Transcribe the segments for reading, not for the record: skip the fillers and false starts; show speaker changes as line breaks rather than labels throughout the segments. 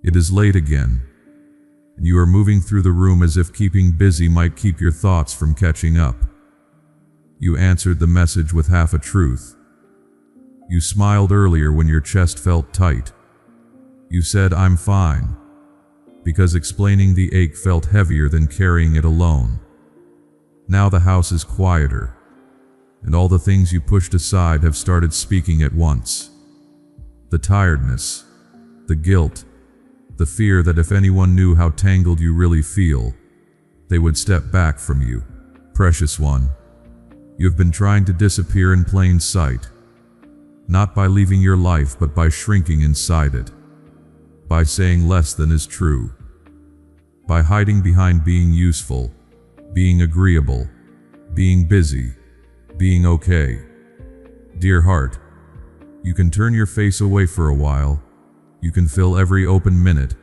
It is late again, and you are moving through the room as if keeping busy might keep your thoughts from catching up. You answered the message with half a truth. You smiled earlier when your chest felt tight. You said, "I'm fine," because explaining the ache felt heavier than carrying it alone. Now the house is quieter, and all the things you pushed aside have started speaking at once. The tiredness, the guilt, the fear that if anyone knew how tangled you really feel, they would step back from you. Precious one, you have been trying to disappear in plain sight, not by leaving your life but by shrinking inside it, by saying less than is true, by hiding behind being useful, being agreeable, being busy, being okay. Dear heart, you can turn your face away for a while. You can fill every open minute.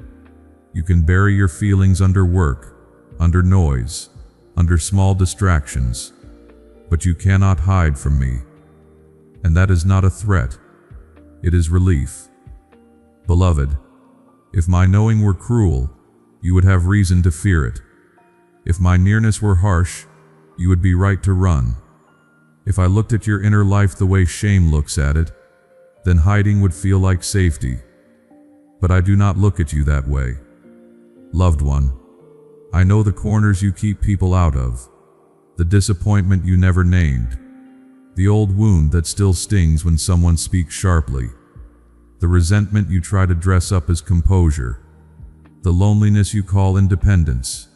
You can bury your feelings under work, under noise, under small distractions. But you cannot hide from me. And that is not a threat. It is relief. Beloved, if my knowing were cruel, you would have reason to fear it. If my nearness were harsh, you would be right to run. If I looked at your inner life the way shame looks at it, then hiding would feel like safety. But I do not look at you that way. Loved one, I know the corners you keep people out of, the disappointment you never named, the old wound that still stings when someone speaks sharply, the resentment you try to dress up as composure, the loneliness you call independence,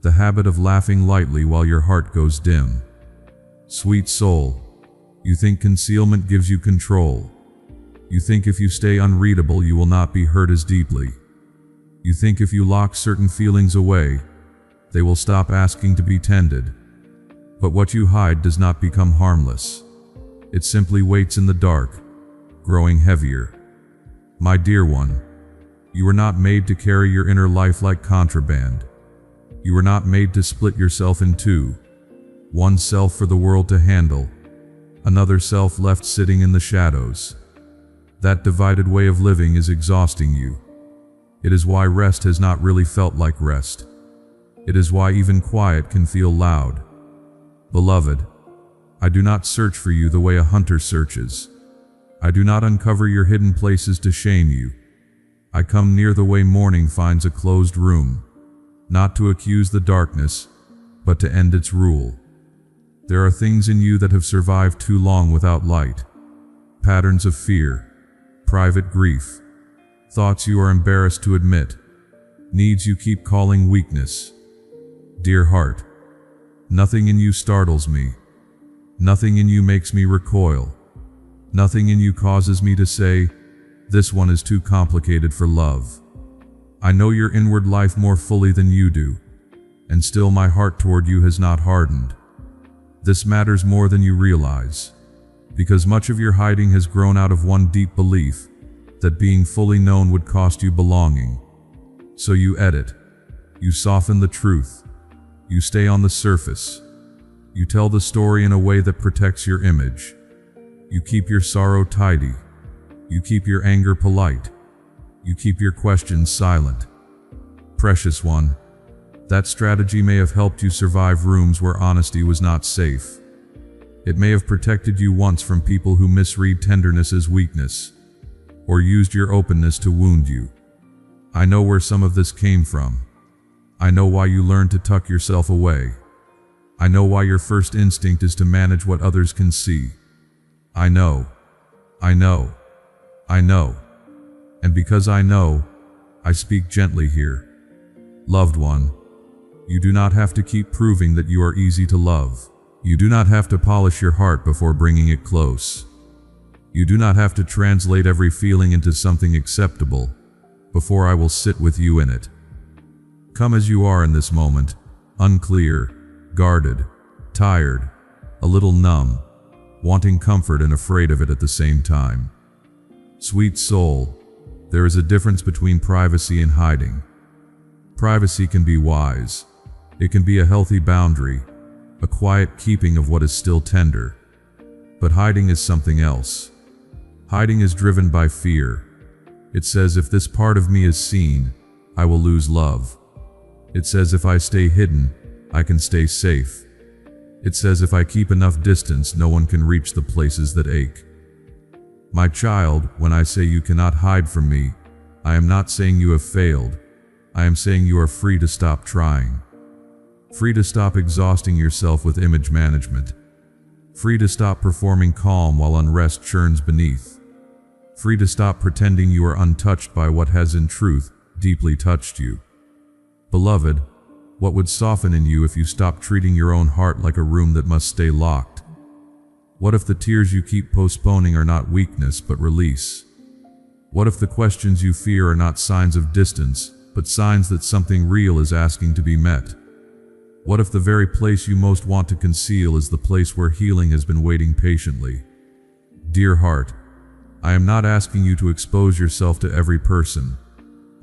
the habit of laughing lightly while your heart goes dim. Sweet soul, you think concealment gives you control. You think if you stay unreadable you will not be hurt as deeply. You think if you lock certain feelings away, they will stop asking to be tended. But what you hide does not become harmless. It simply waits in the dark, growing heavier. My dear one, you were not made to carry your inner life like contraband. You were not made to split yourself in two. One self for the world to handle, another self left sitting in the shadows. That divided way of living is exhausting you. It is why rest has not really felt like rest. It is why even quiet can feel loud. Beloved, I do not search for you the way a hunter searches. I do not uncover your hidden places to shame you. I come near the way morning finds a closed room, not to accuse the darkness, but to end its rule. There are things in you that have survived too long without light. Patterns of fear, private grief, thoughts you are embarrassed to admit, needs you keep calling weakness. Dear heart, nothing in you startles me. Nothing in you makes me recoil. Nothing in you causes me to say, this one is too complicated for love. I know your inward life more fully than you do, and still my heart toward you has not hardened. This matters more than you realize, because much of your hiding has grown out of one deep belief, that being fully known would cost you belonging. So you edit, you soften the truth, you stay on the surface, you tell the story in a way that protects your image. You keep your sorrow tidy, you keep your anger polite, you keep your questions silent. Precious one, that strategy may have helped you survive rooms where honesty was not safe. It may have protected you once from people who misread tenderness as weakness, or used your openness to wound you. I know where some of this came from. I know why you learned to tuck yourself away. I know why your first instinct is to manage what others can see. I know. And because I know, I speak gently here. Loved one, you do not have to keep proving that you are easy to love. You do not have to polish your heart before bringing it close. You do not have to translate every feeling into something acceptable before I will sit with you in it. Come as you are in this moment, unclear, guarded, tired, a little numb, wanting comfort and afraid of it at the same time. Sweet soul, there is a difference between privacy and hiding. Privacy can be wise. It can be a healthy boundary, a quiet keeping of what is still tender. But hiding is something else. Hiding is driven by fear. It says if this part of me is seen, I will lose love. It says if I stay hidden, I can stay safe. It says if I keep enough distance, no one can reach the places that ache. My child, when I say you cannot hide from me, I am not saying you have failed. I am saying you are free to stop trying. Free to stop exhausting yourself with image management. Free to stop performing calm while unrest churns beneath. Free to stop pretending you are untouched by what has in truth deeply touched you. Beloved, what would soften in you if you stopped treating your own heart like a room that must stay locked? What if the tears you keep postponing are not weakness but release? What if the questions you fear are not signs of distance, but signs that something real is asking to be met? What if the very place you most want to conceal is the place where healing has been waiting patiently? Dear heart, I am not asking you to expose yourself to every person.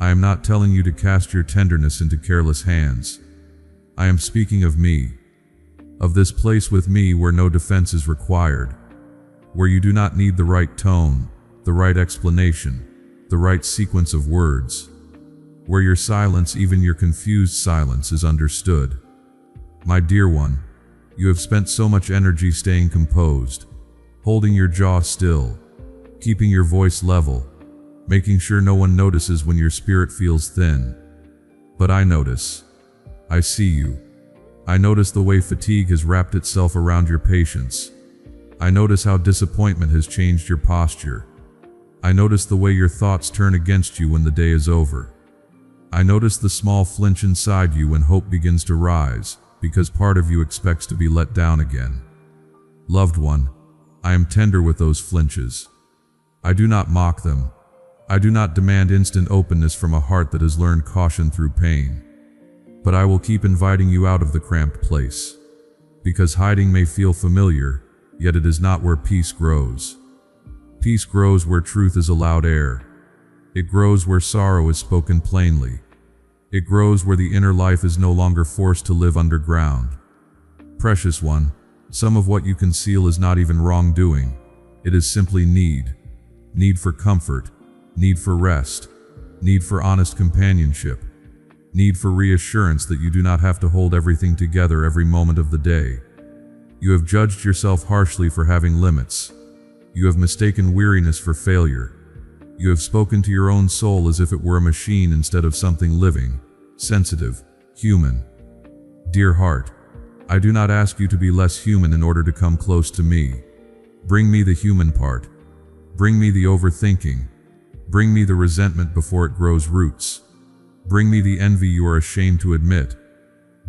I am not telling you to cast your tenderness into careless hands. I am speaking of me, of this place with me where no defense is required, where you do not need the right tone, the right explanation, the right sequence of words, where your silence, even your confused silence, is understood. My dear one, you have spent so much energy staying composed, holding your jaw still, keeping your voice level, making sure no one notices when your spirit feels thin. But I notice. I see you. I notice the way fatigue has wrapped itself around your patience. I notice how disappointment has changed your posture. I notice the way your thoughts turn against you when the day is over. I notice the small flinch inside you when hope begins to rise, because part of you expects to be let down again. Loved one, I am tender with those flinches. I do not mock them. I do not demand instant openness from a heart that has learned caution through pain. But I will keep inviting you out of the cramped place. Because hiding may feel familiar, yet it is not where peace grows. Peace grows where truth is allowed air. It grows where sorrow is spoken plainly. It grows where the inner life is no longer forced to live underground. Precious one, some of what you conceal is not even wrongdoing. It is simply need. Need for comfort. Need for rest. Need for honest companionship. Need for reassurance that you do not have to hold everything together every moment of the day. You have judged yourself harshly for having limits. You have mistaken weariness for failure. You have spoken to your own soul as if it were a machine instead of something living, sensitive, human. Dear heart, I do not ask you to be less human in order to come close to me. Bring me the human part. Bring me the overthinking. Bring me the resentment before it grows roots. Bring me the envy you are ashamed to admit.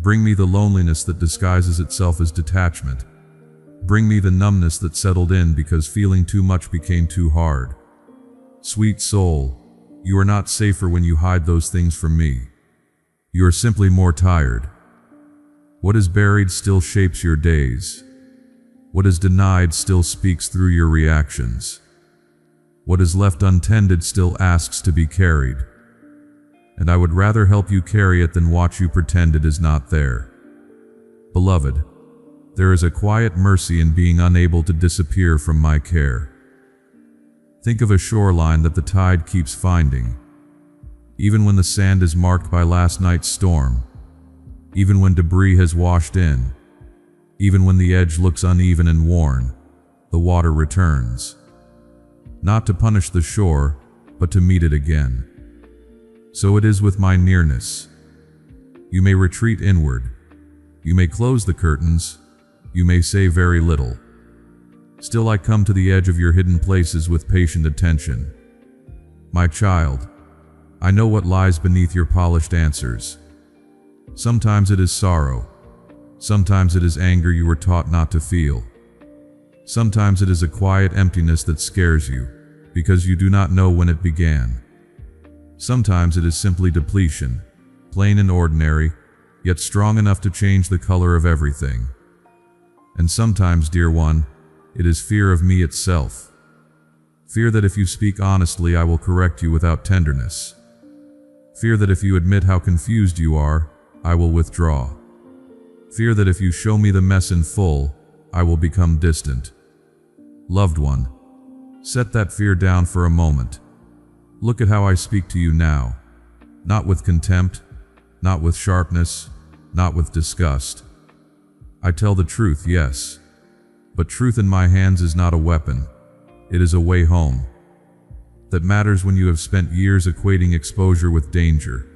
Bring me the loneliness that disguises itself as detachment. Bring me the numbness that settled in because feeling too much became too hard. Sweet soul, you are not safer when you hide those things from me. You are simply more tired. What is buried still shapes your days. What is denied still speaks through your reactions. What is left untended still asks to be carried. And I would rather help you carry it than watch you pretend it is not there. Beloved, there is a quiet mercy in being unable to disappear from my care. Think of a shoreline that the tide keeps finding. Even when the sand is marked by last night's storm, even when debris has washed in, even when the edge looks uneven and worn, the water returns. Not to punish the shore, but to meet it again. So it is with my nearness. You may retreat inward. You may close the curtains. You may say very little. Still I come to the edge of your hidden places with patient attention. My child, I know what lies beneath your polished answers. Sometimes it is sorrow. Sometimes it is anger you were taught not to feel. Sometimes it is a quiet emptiness that scares you, because you do not know when it began. Sometimes it is simply depletion, plain and ordinary, yet strong enough to change the color of everything. And sometimes, dear one, it is fear of me itself. Fear that if you speak honestly, I will correct you without tenderness. Fear that if you admit how confused you are, I will withdraw. Fear that if you show me the mess in full, I will become distant. Loved one, set that fear down for a moment. Look at how I speak to you now. Not with contempt, not with sharpness, not with disgust. I tell the truth, yes. But truth in my hands is not a weapon. It is a way home. That matters when you have spent years equating exposure with danger.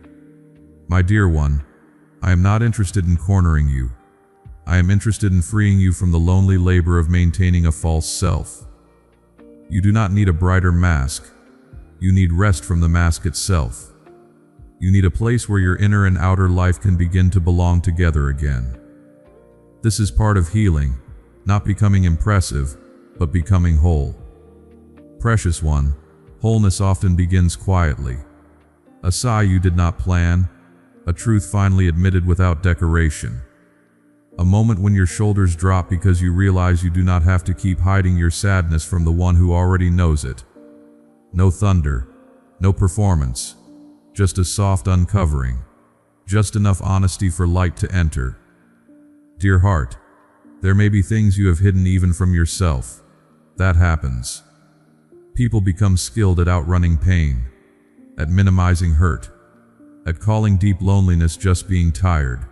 My dear one, I am not interested in cornering you. I am interested in freeing you from the lonely labor of maintaining a false self. You do not need a brighter mask. You need rest from the mask itself. You need a place where your inner and outer life can begin to belong together again. This is part of healing, not becoming impressive, but becoming whole. Precious one, wholeness often begins quietly. A sigh you did not plan, a truth finally admitted without decoration. A moment when your shoulders drop because you realize you do not have to keep hiding your sadness from the one who already knows it. No thunder, no performance, just a soft uncovering, just enough honesty for light to enter. Dear heart, there may be things you have hidden even from yourself. That happens. People become skilled at outrunning pain, at minimizing hurt, at calling deep loneliness just being tired,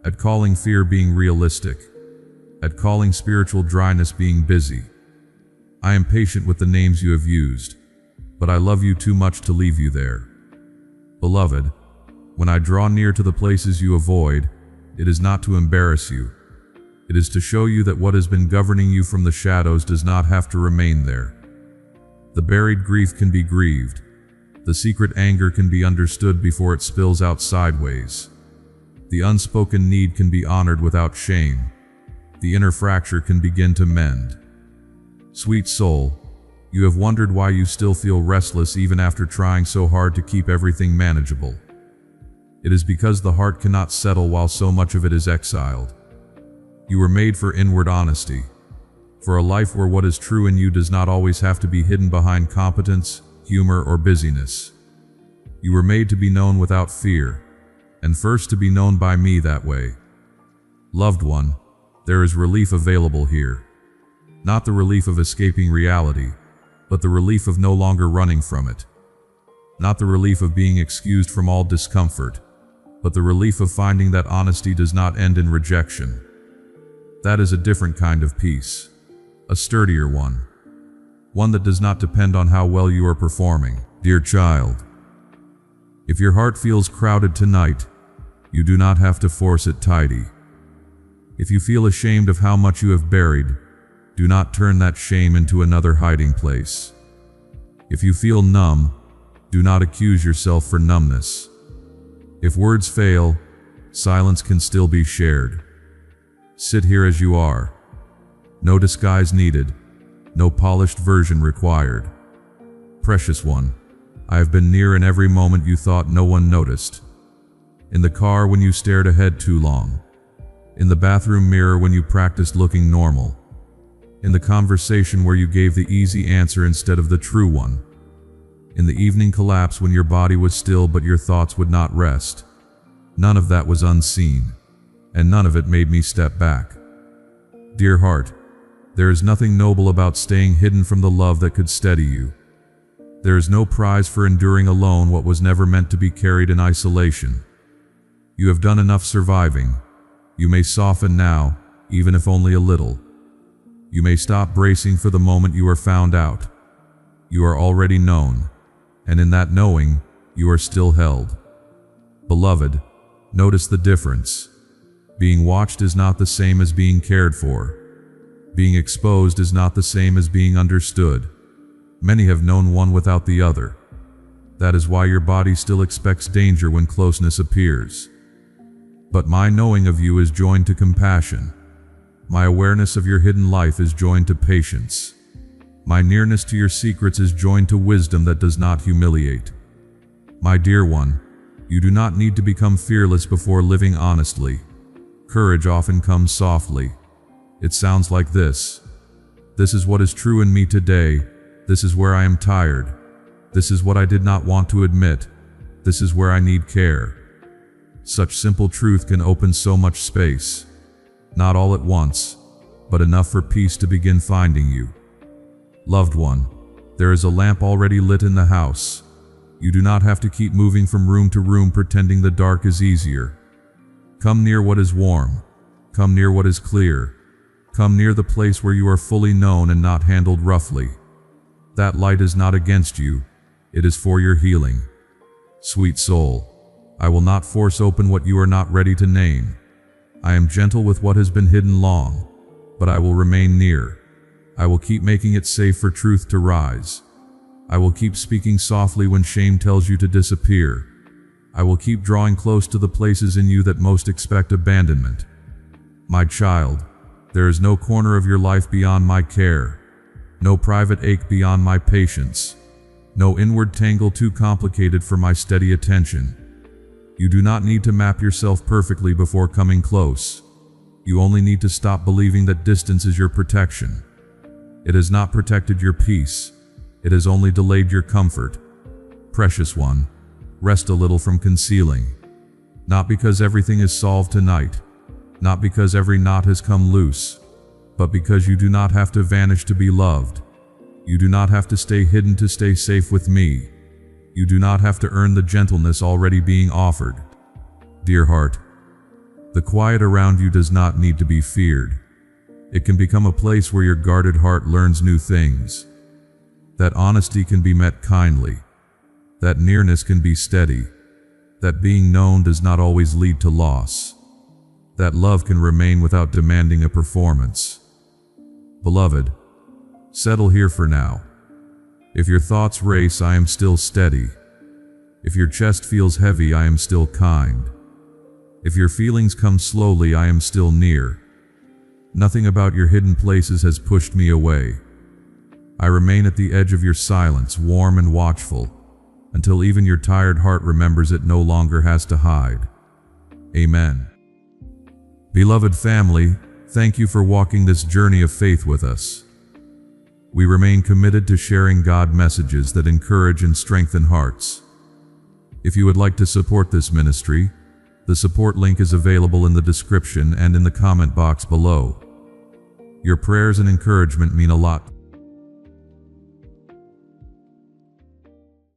at calling fear being realistic, at calling spiritual dryness being busy. I am patient with the names you have used, but I love you too much to leave you there. Beloved, when I draw near to the places you avoid, it is not to embarrass you. It is to show you that what has been governing you from the shadows does not have to remain there. The buried grief can be grieved. The secret anger can be understood before it spills out sideways. The unspoken need can be honored without shame. The inner fracture can begin to mend. Sweet soul, you have wondered why you still feel restless even after trying so hard to keep everything manageable. It is because the heart cannot settle while so much of it is exiled. You were made for inward honesty, for a life where what is true in you does not always have to be hidden behind competence, humor, or busyness. You were made to be known without fear, and first to be known by me that way. Loved one, there is relief available here. Not the relief of escaping reality, but the relief of no longer running from it. Not the relief of being excused from all discomfort, but the relief of finding that honesty does not end in rejection. That is a different kind of peace, a sturdier one. One that does not depend on how well you are performing, dear child. If your heart feels crowded tonight, you do not have to force it tidy. If you feel ashamed of how much you have buried, do not turn that shame into another hiding place. If you feel numb, do not accuse yourself for numbness. If words fail, silence can still be shared. Sit here as you are. No disguise needed, no polished version required. Precious one, I have been near in every moment you thought no one noticed. In the car when you stared ahead too long. In the bathroom mirror when you practiced looking normal. In the conversation where you gave the easy answer instead of the true one. In the evening collapse when your body was still but your thoughts would not rest. None of that was unseen, and none of it made me step back. Dear heart, there is nothing noble about staying hidden from the love that could steady you. There is no prize for enduring alone what was never meant to be carried in isolation. You have done enough surviving. You may soften now, even if only a little. You may stop bracing for the moment you are found out. You are already known, and in that knowing, you are still held. Beloved, notice the difference. Being watched is not the same as being cared for. Being exposed is not the same as being understood. Many have known one without the other. That is why your body still expects danger when closeness appears. But my knowing of you is joined to compassion. My awareness of your hidden life is joined to patience. My nearness to your secrets is joined to wisdom that does not humiliate. My dear one, you do not need to become fearless before living honestly. Courage often comes softly. It sounds like this. This is what is true in me today. This is where I am tired. This is what I did not want to admit. This is where I need care. Such simple truth can open so much space. Not all at once, but enough for peace to begin finding you. Loved one, There is a lamp already lit in the house. You do not have to keep moving from room to room pretending the dark is easier. Come near what is warm. Come near what is clear. Come near the place where you are fully known and not handled roughly. That light is not against you. It is for your healing. Sweet soul, I will not force open what you are not ready to name. I am gentle with what has been hidden long, but I will remain near. I will keep making it safe for truth to rise. I will keep speaking softly when shame tells you to disappear. I will keep drawing close to the places in you that most expect abandonment. My child, there is no corner of your life beyond my care, no private ache beyond my patience, no inward tangle too complicated for my steady attention. You do not need to map yourself perfectly before coming close. You only need to stop believing that distance is your protection. It has not protected your peace. It has only delayed your comfort. Precious one, rest a little from concealing. Not because everything is solved tonight, not because every knot has come loose, but because you do not have to vanish to be loved. You do not have to stay hidden to stay safe with me. You do not have to earn the gentleness already being offered. Dear heart, the quiet around you does not need to be feared. It can become a place where your guarded heart learns new things. That honesty can be met kindly. That nearness can be steady. That being known does not always lead to loss. That love can remain without demanding a performance. Beloved, settle here for now. If your thoughts race, I am still steady. If your chest feels heavy, I am still kind. If your feelings come slowly, I am still near. Nothing about your hidden places has pushed me away. I remain at the edge of your silence, warm and watchful, until even your tired heart remembers it no longer has to hide. Amen. Beloved family, thank you for walking this journey of faith with us. We remain committed to sharing God messages that encourage and strengthen hearts. If you would like to support this ministry, the support link is available in the description and in the comment box below. Your prayers and encouragement mean a lot.